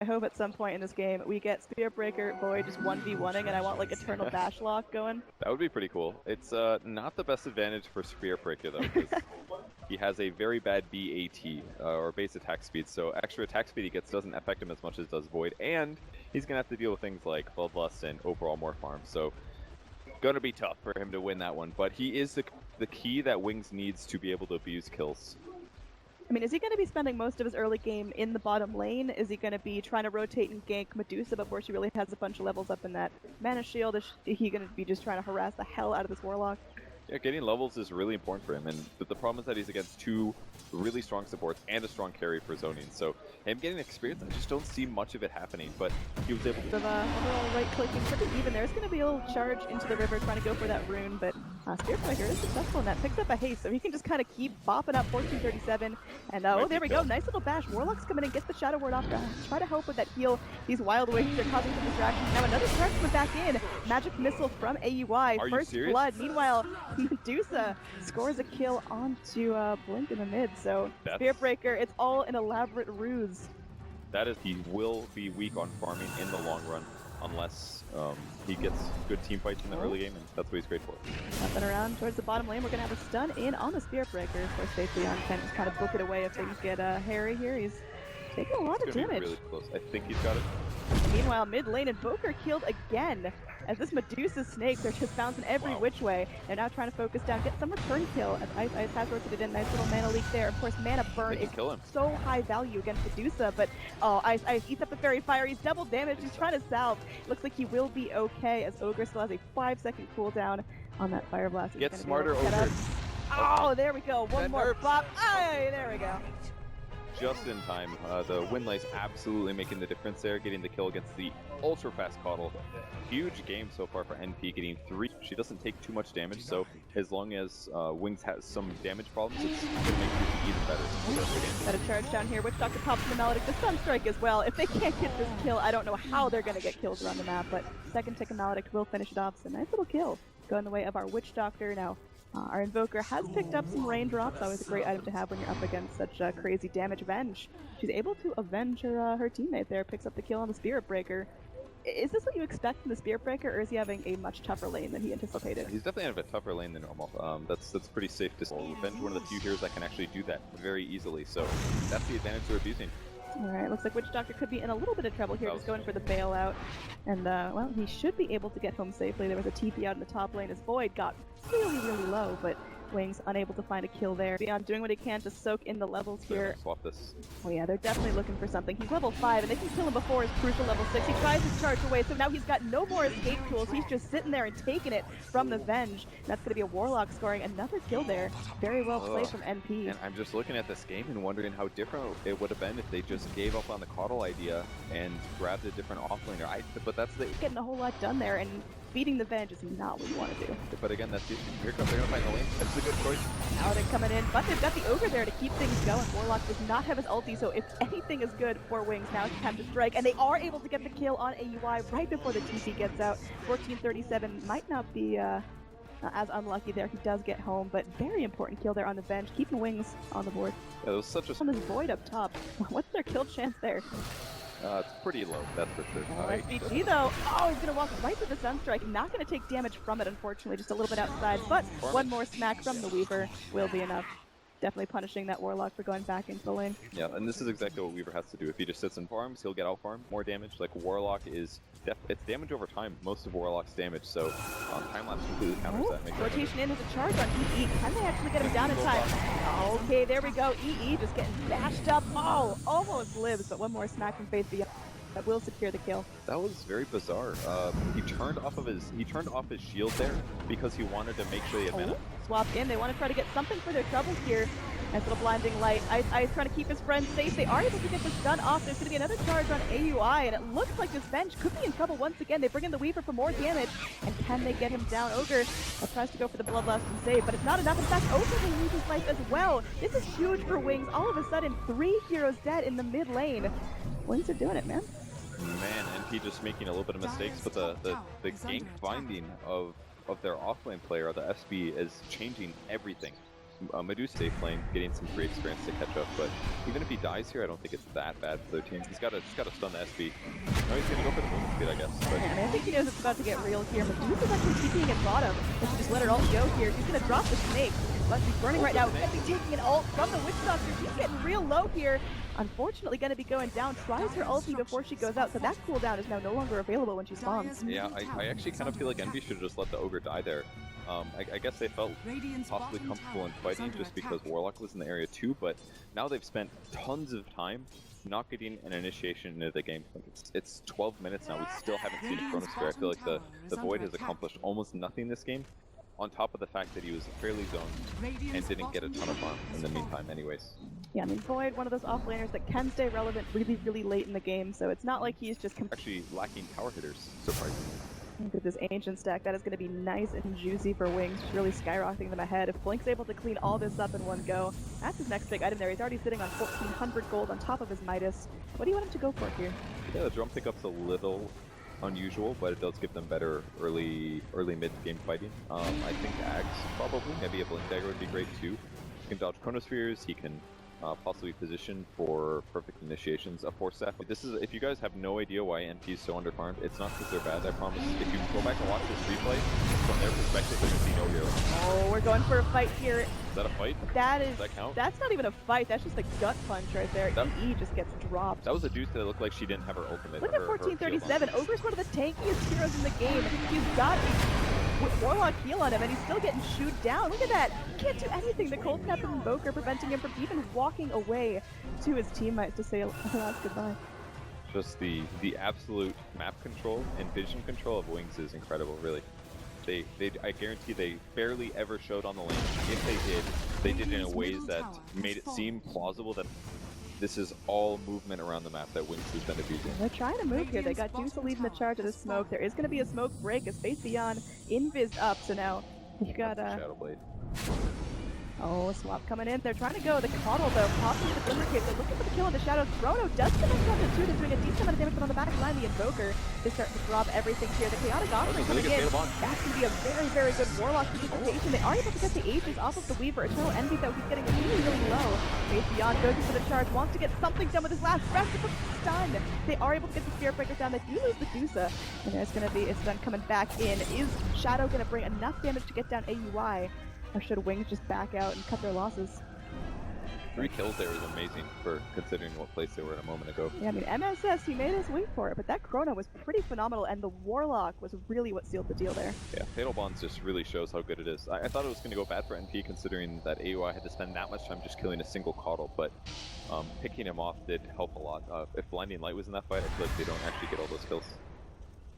I hope at some point in this game we get Spirit Breaker Void just 1v1ing and I want like Eternal Dash Lock going. That would be pretty cool. It's not the best advantage for Spirit Breaker though, because he has a very bad BAT, or base attack speed, so extra attack speed he gets doesn't affect him as much as does Void, and he's going to have to deal with things like Bloodlust and overall more farms, so going to be tough for him to win that one, but he is the key that Wings needs to be able to abuse kills. I mean, is he going to be spending most of his early game in the bottom lane? Is he going to be trying to rotate and gank Medusa before she really has a bunch of levels up in that mana shield? Is he going to be just trying to harass the hell out of this Warlock? Yeah, getting levels is really important for him, and the problem is that he's against two really strong supports and a strong carry for zoning, so him getting experience, I just don't see much of it happening, but he was able to... Overall right-clicking pretty even. There's going to be a little charge into the river trying to go for that rune, but Spirit Breaker is successful in that. Picks up a haste, so he can just kind of keep bopping up 1437, and oh, there we go. Nice little bash. Warlock's coming in, gets the Shadow Ward off to try to help with that heal. These Wild Wings are causing some distractions. Now another charge coming back in. Magic Missile from AUI. Are First you serious? blood. Meanwhile, Medusa scores a kill onto Blink in the mid, so Spirit Breaker, it's all an elaborate ruse. That is, he will be weak on farming in the long run unless he gets good team fights in the early game, and that's what he's great for. Nothing around towards the bottom lane. We're going to have a stun in on the Spirit Breaker. Of course, safely on can just kind of book it away if things get hairy here. He's taking a lot of damage. Really close. I think he's got it. Meanwhile, mid lane, and Boker killed again. As this Medusa snakes are just bouncing every which way. They're now trying to focus down, get some return kill. As Ice has rotated in, nice little mana leak there. Of course, mana burn is so high value against Medusa, but Ice eats up the Fairy Fire. He's double damaged. He's trying to salve. Looks like he will be okay, as Ogre still has a 5-second cooldown on that Fire Blast. Get smarter, Ogre. Oh, there we go. One more bop. Ay, there we go. Just in time. The Windlace absolutely making the difference there, getting the kill against the ultra-fast Coddle. Huge game so far for NP, getting 3. She doesn't take too much damage, so as long as Wings has some damage problems, it's going to make it even better. Got a charge down here. Witch Doctor pops the Maledict, the Stun Strike as well. If they can't get this kill, I don't know how they're going to get kills around the map, but second tick of Maledict will finish it off. So nice little kill going the way of our Witch Doctor. Now, our Invoker has picked up some raindrops, always a great item to have when you're up against such crazy damage avenge. She's able to avenge her teammate there, picks up the kill on the Spirit Breaker. Is this what you expect from the Spirit Breaker, or is he having a much tougher lane than he anticipated? He's definitely having a tougher lane than normal. That's pretty safe to say. Avenge one of the few heroes that can actually do that very easily, so that's the advantage they're abusing. Alright, looks like Witch Doctor could be in a little bit of trouble here, just going for the bailout. And, well, he should be able to get home safely. There was a TP out in the top lane as Void got really, really low, but Wings unable to find a kill there. Beyond doing what he can to soak in the levels here. Swap this. Oh yeah, they're definitely looking for something. He's level 5, and they can kill him before his crucial level 6. He tries to charge away, so now he's got no more escape tools. He's just sitting there and taking it from the Venge. And that's going to be a Warlock scoring another kill there. Very well played from NP. And I'm just looking at this game and wondering how different it would have been if they just gave up on the Coddle idea and grabbed a different offlaner. But that's the... Getting a whole lot done there, and beating the Venge is not what you want to do. But again, that's it. Here comes, they're going to find the lane. That's a good choice. Now they're coming in, but they've got the Ogre there to keep things going. Warlock does not have his ulti, so if anything is good for Wings, now it's time to strike. And they are able to get the kill on AUI right before the TP gets out. 1437 might not be as unlucky there. He does get home, but very important kill there on the Venge, keeping Wings on the board. Yeah, it was such a... On this Void up top. What's their kill chance there? It's pretty low, that's for sure. SVG though, he's going to walk right to the Sunstrike. Not going to take damage from it, unfortunately, just a little bit outside. But one more smack from the Weaver will be enough. Definitely punishing that Warlock for going back into the lane. Yeah, and this is exactly what Weaver has to do. If he just sits and farms, he'll get out-farmed. More damage. Like, Warlock is... it's damage over time. Most of Warlock's damage, so time-lapse completely counters that. Rotation in with a charge on EE. Can they actually get him down in time? Okay, there we go. EE just getting bashed up. Oh, almost lives, but one more smack from Faith Beyond. That will secure the kill. That was very bizarre. He turned off his shield there because he wanted to make sure he had mana. Swap in. They want to try to get something for their troubles here. Nice little blinding light. Ice trying to keep his friends safe. They are able to get the stun off. There's going to be another charge on AUI, and it looks like this Venge could be in trouble once again. They bring in the Weaver for more damage, and can they get him down? Ogre tries to go for the Bloodlust and save, but it's not enough. In fact, Ogre will lose his life as well. This is huge for Wings. All of a sudden, 3 heroes dead in the mid lane. Wings are doing it, man. Man, NP just making a little bit of mistakes, but the gank finding of their offlane player, the SB, is changing everything. Medusa safe lane, getting some free experience to catch up. But even if he dies here, I don't think it's that bad for their team. He's got to stun the SB. No, he's gonna go for the movement speed, I guess. But I mean, I think he knows it's about to get real here. Medusa's actually TPing at bottom. If she just let it all go here, she's gonna drop the snake. But she's burning right now. Gonna be taking an ult from the Witch Doctor. She's getting real low here. Unfortunately, gonna be going down. Tries her ulti before she goes out, so that cooldown is now no longer available when she spawns. yeah, I actually kind of feel like Envy should have just let the Ogre die there. I guess they felt possibly comfortable in fighting just because Warlock was in the area too, but now they've spent tons of time not getting an initiation into the game. Like it's 12 minutes now, we still haven't seen Chronosphere. I feel like the Void has accomplished almost nothing this game, on top of the fact that he was fairly zoned and didn't get a ton of farm in the meantime anyways. Yeah, I mean, Void, one of those offlaners that can stay relevant really, really late in the game, so it's not like he's just Actually lacking tower hitters, surprisingly. with this ancient stack. That is going to be nice and juicy for Wings, just really skyrocketing them ahead. If Blink's able to clean all this up in one go, that's his next big item there. He's already sitting on 1,400 gold on top of his Midas. What do you want him to go for here? Yeah, the drum pickup's a little unusual, but it does give them better early mid-game fighting. I think Axe probably, maybe a Blink Dagger would be great too. He can dodge Chronospheres, he can possibly position for perfect initiations. A Force Staff. This is, if you guys have no idea why NP is so underfarmed, it's not because they're bad, I promise. If you go back and watch this replay, from their perspective, they're going to see no hero. Oh, we're going for a fight here. Is that a fight? Does that count? That's not even a fight, that's just a gut punch right there. EE just gets dropped. That was a deuce that looked like she didn't have her ultimate. Look at 1437. Ogre's one of the tankiest heroes in the game. He's got a Warlock heal on him, and he's still getting shooed down. Look at that. He can't do anything. The Cold Snap and Invoker preventing him from even walking away to his teammates to say a last goodbye. Just the absolute map control and vision control of Wings is incredible, really. I guarantee they barely ever showed on the lane. If they did it in ways that made it seem plausible that this is all movement around the map that Wings has been abusing. They're trying to move here. They got Deuce leading the charge of the smoke. There is going to be a smoke break as Face Beyond invised up, so now you got Shadow Blade. Oh, swap coming in. They're trying to go the Coddle though, popping the Glimmer Cape. They're looking for the kill on the Shadow. Chrono does connect down to 2. They're doing a decent amount of damage, but on the back line, the Invoker is starting to drop everything here. The Chaotic Offering coming in. That's going to be a very, very good Warlock participation. They are able to get the Aegis off of the Weaver. Eternal Envy, though, he's getting really, really low. Face Beyond goes into the charge, wants to get something done with his last breath, but stun. They are able to get the Spirit Breakers down. They do lose the Medusa, and there's going to be a stun coming back in. Is Shadow going to bring enough damage to get down AUI? Or should Wings just back out and cut their losses? 3 kills there is amazing for considering what place they were in a moment ago. Yeah, I mean, MSS, he made us wait for it, but that Chrono was pretty phenomenal, and the Warlock was really what sealed the deal there. Yeah, Fatal Bonds just really shows how good it is. I thought it was going to go bad for NP considering that AUI had to spend that much time just killing a single Coddle, but picking him off did help a lot. If Blinding Light was in that fight, I feel like they don't actually get all those kills.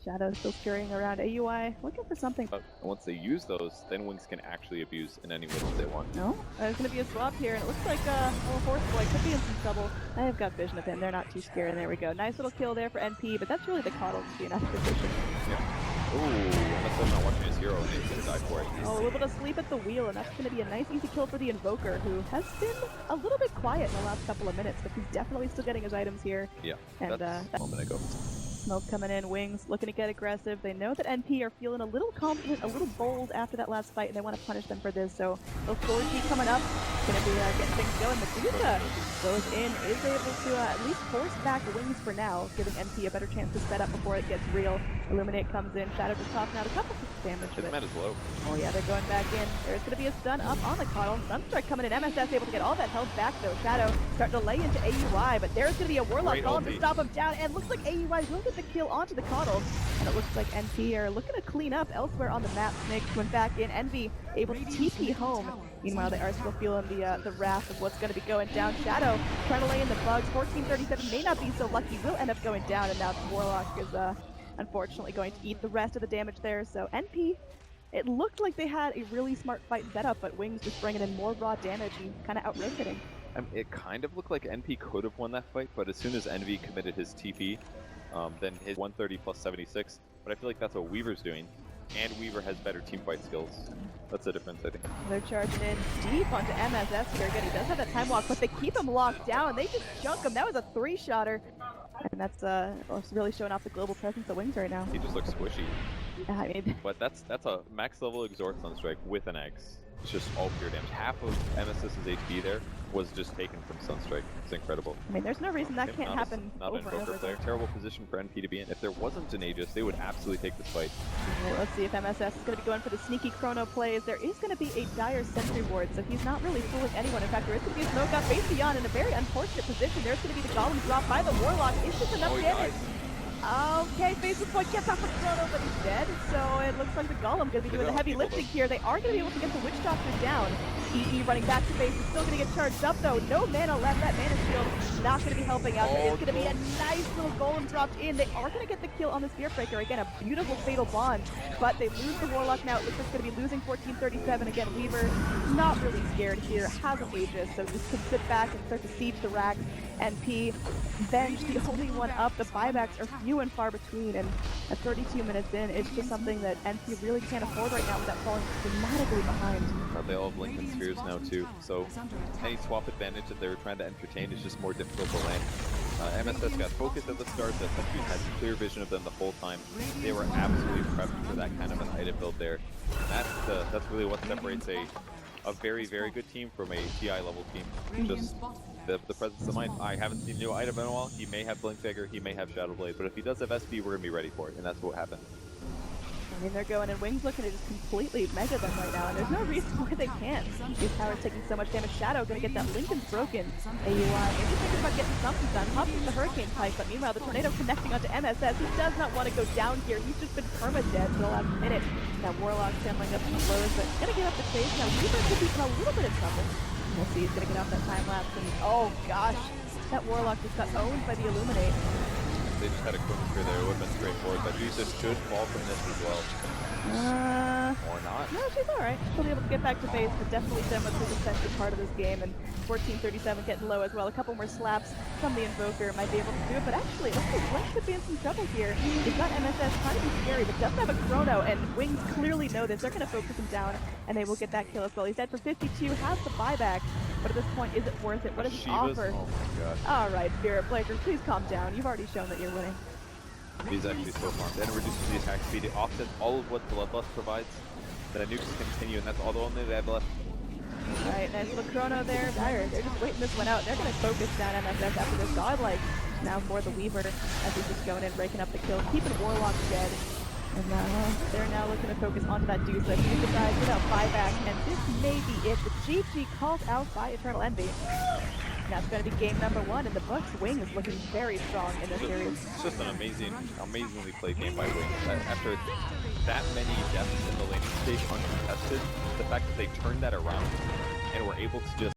Shadow still scurrying around AUI, looking for something. But once they use those, then Wings can actually abuse in any way that they want. No, there's going to be a swap here, and it looks like Horse Boy could be in some trouble. I have got vision of him. They're not too scared, and there we go. Nice little kill there for NP, but that's really the Coddle to be in that position. Yeah. Ooh, unless I'm not watching his hero, and he's going to die for it. Oh, a little bit of sleep at the wheel, and that's going to be a nice, easy kill for the Invoker, who has been a little bit quiet in the last couple of minutes, but he's definitely still getting his items here. Yeah, and that's a moment ago. Smoke coming in, Wings looking to get aggressive. They know that NP are feeling a little confident, a little bold after that last fight, and they want to punish them for this. So, little 4G coming up, going to be getting things going. Medusa goes in, is able to at least force back Wings for now, giving NP a better chance to set up before it gets real. Illuminate comes in, Shadow just tossing out a couple of damage. His mana is low. Oh yeah, they're going back in. There's going to be a stun up on the Coddle. Sunstrike coming in. MSS able to get all that health back though. Shadow starting to lay into AUI, but there's going to be a Warlock calling to stop him down, and looks like AUI will get the kill onto the Coddle. And it looks like NP are looking to clean up elsewhere on the map. Snake went back in. Envy able to TP home. Meanwhile, they are still feeling the wrath of what's going to be going down. Shadow trying to lay in the bugs. 1437 may not be so lucky. Will end up going down, and now the Warlock is unfortunately going to eat the rest of the damage there. So NP, it looked like they had a really smart fight set up, but Wings just bringing in more raw damage and kind of out-rotating. It kind of looked like NP could have won that fight, but as soon as Envy committed his TP, then his 130 plus 76, but I feel like that's what Weaver's doing, and Weaver has better team fight skills. That's the difference, I think. They're charging in deep onto MSS here. Again, he does have that time walk, but they keep him locked down, and they just chunk him. That was a 3-shotter. And that's really showing off the global presence of Wings right now. He just looks squishy. Yeah, I mean, but that's a max level exhort Sunstrike with an X. It's just all pure damage. Half of MSS's HP there was just taken from Sunstrike. It's incredible. I mean, there's no reason that can't happen Not over an and Invoker over player. again. Terrible position for NP to be in. If there wasn't an Aegis, they would absolutely take this fight. Well, let's see if MSS is going to be going for the sneaky chrono plays. There is going to be a dire sentry ward, so he's not really fooling anyone. In fact, there is going to be a smoke out face beyond in a very unfortunate position. There's going to be the golem drop by the Warlock. Is this enough damage? Okay, Faceless Point gets off the chrono, but he's dead. So it looks like the golem going to be doing the heavy lifting here. They are going to be able to get the Witch Doctor down. EE running back to base is still going to get charged up though. No mana left. That mana shield not going to be helping out. There is going to be a nice little golem dropped in. They are going to get the kill on the Spear Breaker. Again, a beautiful fatal bond, but they lose the Warlock now. It looks like it's going to be losing 1437. Again, Weaver not really scared here. Has a Aegis, so just can sit back and start to siege the racks. NP, Venge, the only one up. The buybacks are few and far between, and at 32 minutes in, it's just something that NP really can't afford right now without falling dramatically behind. They all have Lincoln Spheres now too, so any swap advantage that they were trying to entertain is just more difficult to land. MSS got focused at the start, the Sentries had clear vision of them the whole time. They were absolutely prepped for that kind of an item build there. And that's really what separates a very, very good team from a TI level team. Just the presence of mind. I haven't seen a new item in a while. He may have Blink Dagger, he may have Shadow Blade, but if he does have SP, we're going to be ready for it, and that's what happened. I mean, they're going, and Wings looking to just completely mega them right now, and there's no reason why they can't. These towers taking so much damage. Shadow gonna get that Lincoln's broken. AUI, maybe thinking about getting something done. Hops with the Hurricane Pipe, but meanwhile, the Tornado connecting onto MSS. He does not want to go down here. He's just been perma-dead for the last minute. Now, Warlock sampling up some blows, but gonna give up the chase. Now, Weaver could be in a little bit of trouble. We'll see, he's gonna get off that time lapse, and oh gosh, that Warlock just got owned by the Illuminate. They just had a quick clear there. It would have been straightforward, but Jesus should fall from this as well. Or not. No, she's alright. She'll be able to get back to base, but definitely done with the defensive part of this game, and 1437 getting low as well. A couple more slaps from the Invoker might be able to do it, but actually, it looks like Blink could be in some trouble here. He's got MSS trying to be scary, but doesn't have a chrono, and Wings clearly know this. They're going to focus him down, and they will get that kill as well. He's dead for 52, has the buyback, but at this point, is it worth it? What does he offer? Oh my god. Alright, Spirit Breaker, please calm down. You've already shown that you're winning. He's actually so farmed. And it reduces the attack speed. It offsets all of what Bloodlust provides. Then nukes continue, and that's all the only they have left. Alright, nice little chrono there. Dire, they're just waiting this one out. They're going to focus down MSS after this godlike. Now for the Weaver, as he's just going in, breaking up the kill, keeping Warlock dead. And they're now looking to focus onto that Deuce. He decides without buyback, and this may be it. The GG called out by Eternal Envy. That's going to be game number 1, and the Bucks' Wing is looking very strong in this series. It's just an amazingly played game by Wing. After that many deaths in the laning stage uncontested, the fact that they turned that around and were able to just